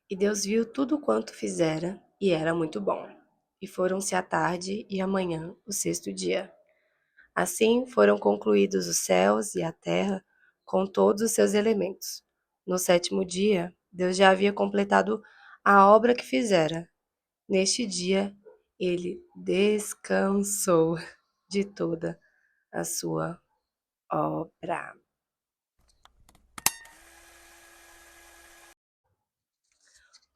E Deus viu tudo quanto fizera, e era muito bom. E foram-se a tarde e a manhã, o sexto dia. Assim foram concluídos os céus e a terra, com todos os seus elementos. No sétimo dia, Deus já havia completado a obra que fizera. Neste dia, ele descansou de toda a sua obra.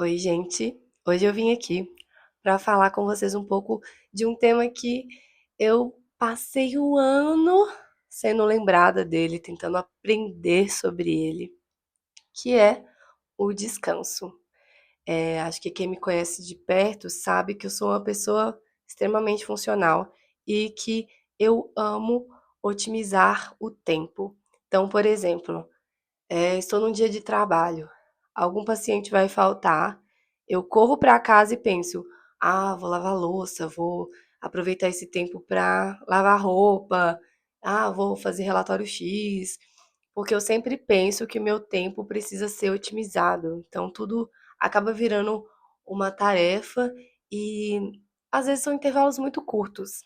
Oi, gente. Hoje eu vim aqui para falar com vocês um pouco de um tema que eu passei o ano sendo lembrada dele, tentando aprender sobre ele, que é o descanso. Acho que quem me conhece de perto sabe que eu sou uma pessoa extremamente funcional e que eu amo otimizar o tempo. Então, por exemplo, estou num dia de trabalho, algum paciente vai faltar, eu corro para casa e penso: ah, vou lavar louça, vou aproveitar esse tempo para lavar roupa, ah, vou fazer relatório X, porque eu sempre penso que o meu tempo precisa ser otimizado. Então, tudo acaba virando uma tarefa e às vezes são intervalos muito curtos,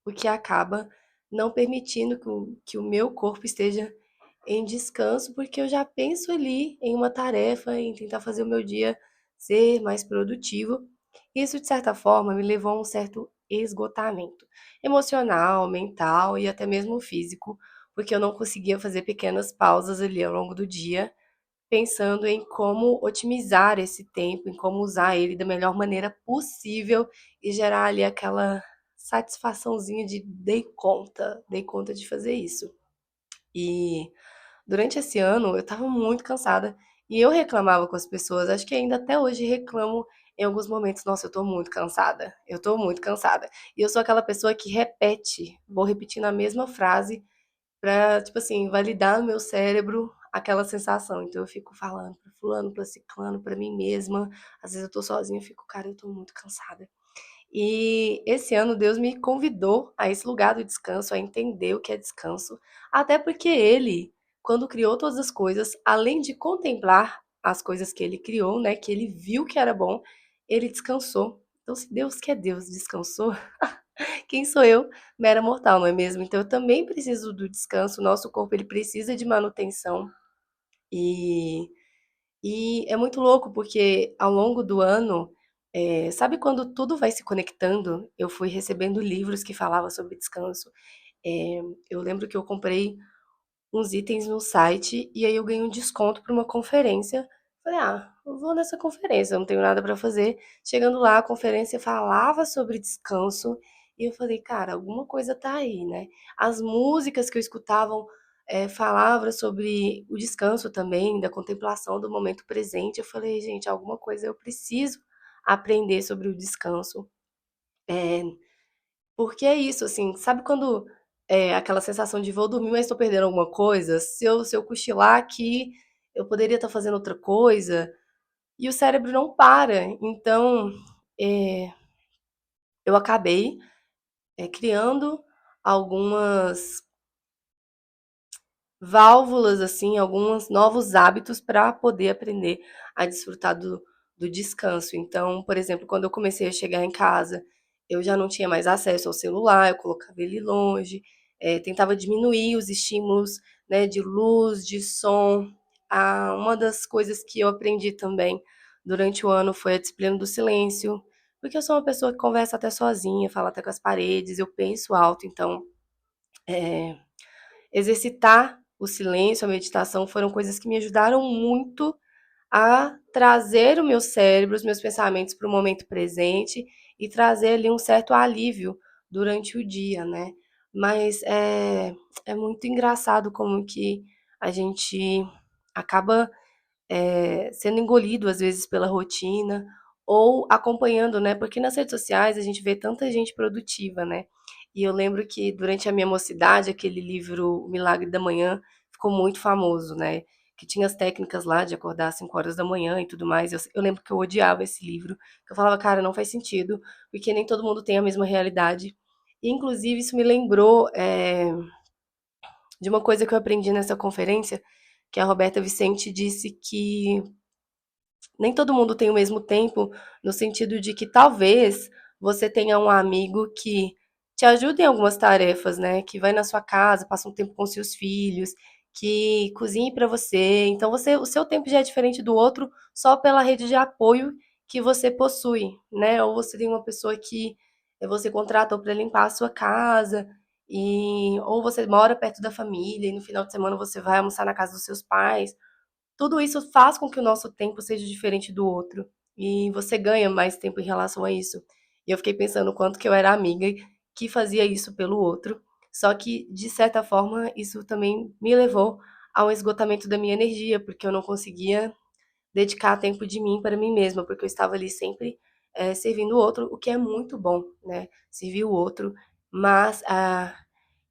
o que acaba não permitindo que o meu corpo esteja em descanso, porque eu já penso ali em uma tarefa, em tentar fazer o meu dia ser mais produtivo. Isso, de certa forma, me levou a um certo esgotamento emocional, mental e até mesmo físico, porque eu não conseguia fazer pequenas pausas ali ao longo do dia, pensando em como otimizar esse tempo, em como usar ele da melhor maneira possível e gerar ali aquela satisfaçãozinha de dei conta de fazer isso. E durante esse ano eu estava muito cansada e eu reclamava com as pessoas, acho que ainda até hoje reclamo em alguns momentos, nossa, eu tô muito cansada. E eu sou aquela pessoa que repete, vou repetindo a mesma frase pra, tipo assim, validar no meu cérebro aquela sensação. Então eu fico falando pra fulano, pra ciclano, pra mim mesma. Às vezes eu tô sozinha, eu fico, cara, eu tô muito cansada. E esse ano Deus me convidou a esse lugar do descanso, a entender o que é descanso, até porque ele, quando criou todas as coisas, além de contemplar as coisas que ele criou, né, que ele viu que era bom, ele descansou. Então, se Deus, que é Deus, descansou, quem sou eu, mera mortal, não é mesmo? Então eu também preciso do descanso, o nosso corpo ele precisa de manutenção. E é muito louco, porque ao longo do ano, sabe quando tudo vai se conectando? Eu fui recebendo livros que falavam sobre descanso. Eu lembro que eu comprei uns itens no site e aí eu ganhei um desconto para uma conferência. Falei, ah, eu vou nessa conferência, eu não tenho nada para fazer. Chegando lá, a conferência falava sobre descanso e eu falei, cara, alguma coisa tá aí, né? As músicas que eu escutavam falavam sobre o descanso também, da contemplação do momento presente. Eu falei, gente, alguma coisa eu preciso aprender sobre o descanso. É, porque é isso, assim, sabe quando aquela sensação de vou dormir, mas estou perdendo alguma coisa? Se eu cochilar aqui, eu poderia estar fazendo outra coisa, e o cérebro não para. Então, eh, eu acabei criando algumas válvulas, assim, alguns novos hábitos para poder aprender a desfrutar do descanso. Então, por exemplo, quando eu comecei a chegar em casa, eu já não tinha mais acesso ao celular, eu colocava ele longe, tentava diminuir os estímulos, né, de luz, de som. Ah, uma das coisas que eu aprendi também durante o ano foi a disciplina do silêncio, porque eu sou uma pessoa que conversa até sozinha, fala até com as paredes, eu penso alto, então eh, exercitar o silêncio, a meditação foram coisas que me ajudaram muito a trazer o meu cérebro, os meus pensamentos para o momento presente e trazer ali um certo alívio durante o dia, né. Mas é muito engraçado como que a gente acaba sendo engolido às vezes pela rotina ou acompanhando, né, porque nas redes sociais a gente vê tanta gente produtiva, né. E eu lembro que durante a minha mocidade aquele livro O Milagre da Manhã ficou muito famoso, né, que tinha as técnicas lá de acordar às 5 horas da manhã e tudo mais, eu lembro que eu odiava esse livro, que eu falava: "Cara, não faz sentido, porque nem todo mundo tem a mesma realidade". E inclusive isso me lembrou, de uma coisa que eu aprendi nessa conferência, que a Roberta Vicente disse que nem todo mundo tem o mesmo tempo, no sentido de que talvez você tenha um amigo que te ajuda em algumas tarefas, né? Que vai na sua casa, passa um tempo com seus filhos, que cozinhe para você. Então o seu tempo já é diferente do outro só pela rede de apoio que você possui, né? Ou você tem uma pessoa que você contratou para limpar a sua casa, e ou você mora perto da família e no final de semana você vai almoçar na casa dos seus pais. Tudo isso faz com que o nosso tempo seja diferente do outro. E você ganha mais tempo em relação a isso. E eu fiquei pensando o quanto que eu era amiga que fazia isso pelo outro. Só que, de certa forma, isso também me levou ao esgotamento da minha energia, porque eu não conseguia dedicar tempo de mim para mim mesma, porque eu estava ali sempre servindo o outro, o que é muito bom, né? Servir o outro, mas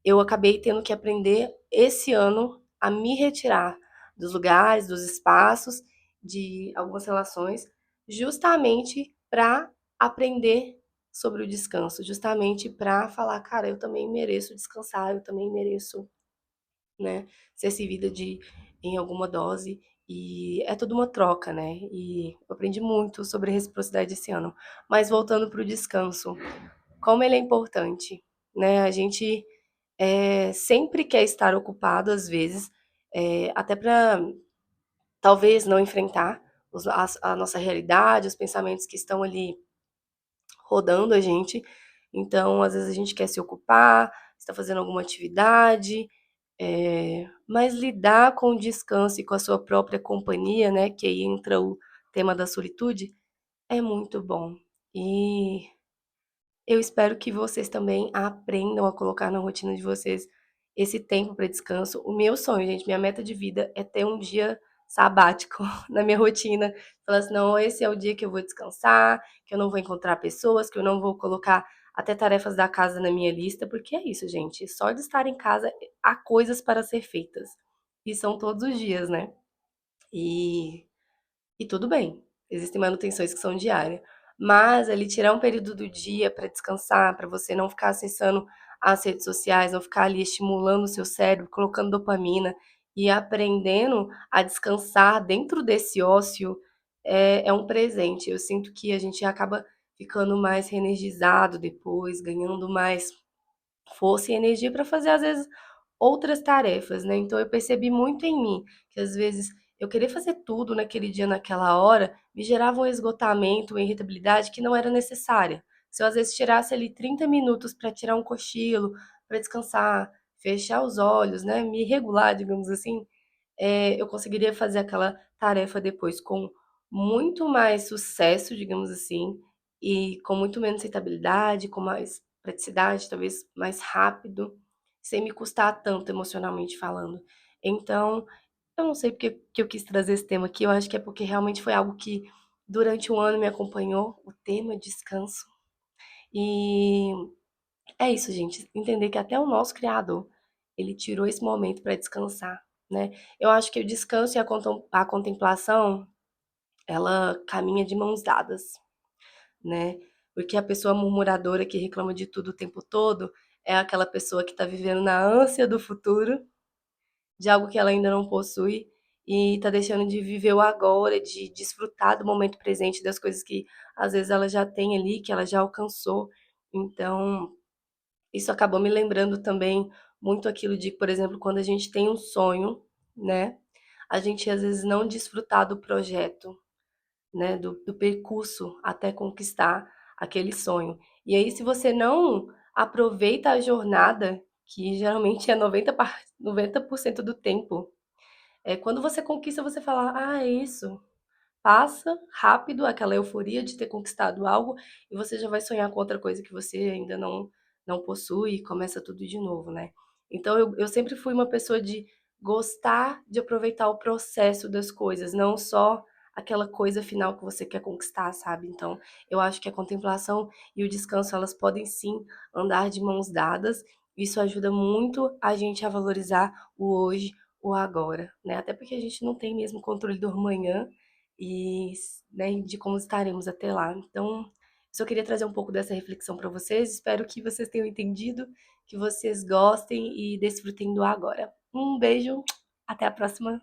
eu acabei tendo que aprender esse ano a me retirar dos lugares, dos espaços, de algumas relações, justamente para aprender sobre o descanso, justamente para falar, cara, eu também mereço descansar, eu também mereço, né, ser servida de em alguma dose. E é tudo uma troca, né? E eu aprendi muito sobre reciprocidade esse ano. Mas voltando para o descanso, como ele é importante, né? A gente sempre quer estar ocupado, às vezes, até para talvez não enfrentar a nossa realidade, os pensamentos que estão ali rodando a gente. Então, às vezes, a gente quer se ocupar, está fazendo alguma atividade, mas lidar com o descanso e com a sua própria companhia, né? Que aí entra o tema da solitude, é muito bom. E eu espero que vocês também aprendam a colocar na rotina de vocês esse tempo para descanso. O meu sonho, gente, minha meta de vida é ter um dia sabático na minha rotina. Falar assim, não, esse é o dia que eu vou descansar, que eu não vou encontrar pessoas, que eu não vou colocar até tarefas da casa na minha lista, porque é isso, gente. Só de estar em casa há coisas para ser feitas. E são todos os dias, né? E tudo bem, existem manutenções que são diárias, mas ali tirar um período do dia para descansar, para você não ficar acessando as redes sociais, não ficar ali estimulando o seu cérebro, colocando dopamina e aprendendo a descansar dentro desse ócio, é um presente. Eu sinto que a gente acaba ficando mais reenergizado depois, ganhando mais força e energia para fazer, às vezes, outras tarefas, né. Então eu percebi muito em mim, que às vezes eu querer fazer tudo naquele dia, naquela hora, me gerava um esgotamento, uma irritabilidade que não era necessária. Se eu às vezes tirasse ali 30 minutos para tirar um cochilo, para descansar, fechar os olhos, né, me regular, digamos assim, eu conseguiria fazer aquela tarefa depois com muito mais sucesso, digamos assim, e com muito menos irritabilidade, com mais praticidade, talvez mais rápido, sem me custar tanto emocionalmente falando. Então, eu não sei porque que eu quis trazer esse tema aqui, eu acho que é porque realmente foi algo que durante um ano me acompanhou, o tema descanso. E é isso, gente, entender que até o nosso criador, ele tirou esse momento para descansar, né. Eu acho que o descanso e a contemplação, ela caminha de mãos dadas, né. Porque a pessoa murmuradora que reclama de tudo o tempo todo, é aquela pessoa que está vivendo na ânsia do futuro, de algo que ela ainda não possui, e está deixando de viver o agora, de desfrutar do momento presente, das coisas que às vezes ela já tem ali, que ela já alcançou. Então isso acabou me lembrando também muito aquilo de, por exemplo, quando a gente tem um sonho, né, a gente às vezes não desfrutar do projeto, né, do percurso até conquistar aquele sonho. E aí se você não aproveita a jornada, que geralmente é 90% do tempo, quando você conquista você fala: "Ah, é isso". Passa rápido aquela euforia de ter conquistado algo e você já vai sonhar com outra coisa que você ainda não possui e começa tudo de novo, né. Então eu sempre fui uma pessoa de gostar de aproveitar o processo das coisas, não só aquela coisa final que você quer conquistar, sabe. Então eu acho que a contemplação e o descanso, elas podem sim andar de mãos dadas, isso ajuda muito a gente a valorizar o hoje, o agora, né, até porque a gente não tem mesmo controle do amanhã, e né, de como estaremos até lá. Então, só queria trazer um pouco dessa reflexão para vocês. Espero que vocês tenham entendido, que vocês gostem e desfrutem do agora. Um beijo, até a próxima.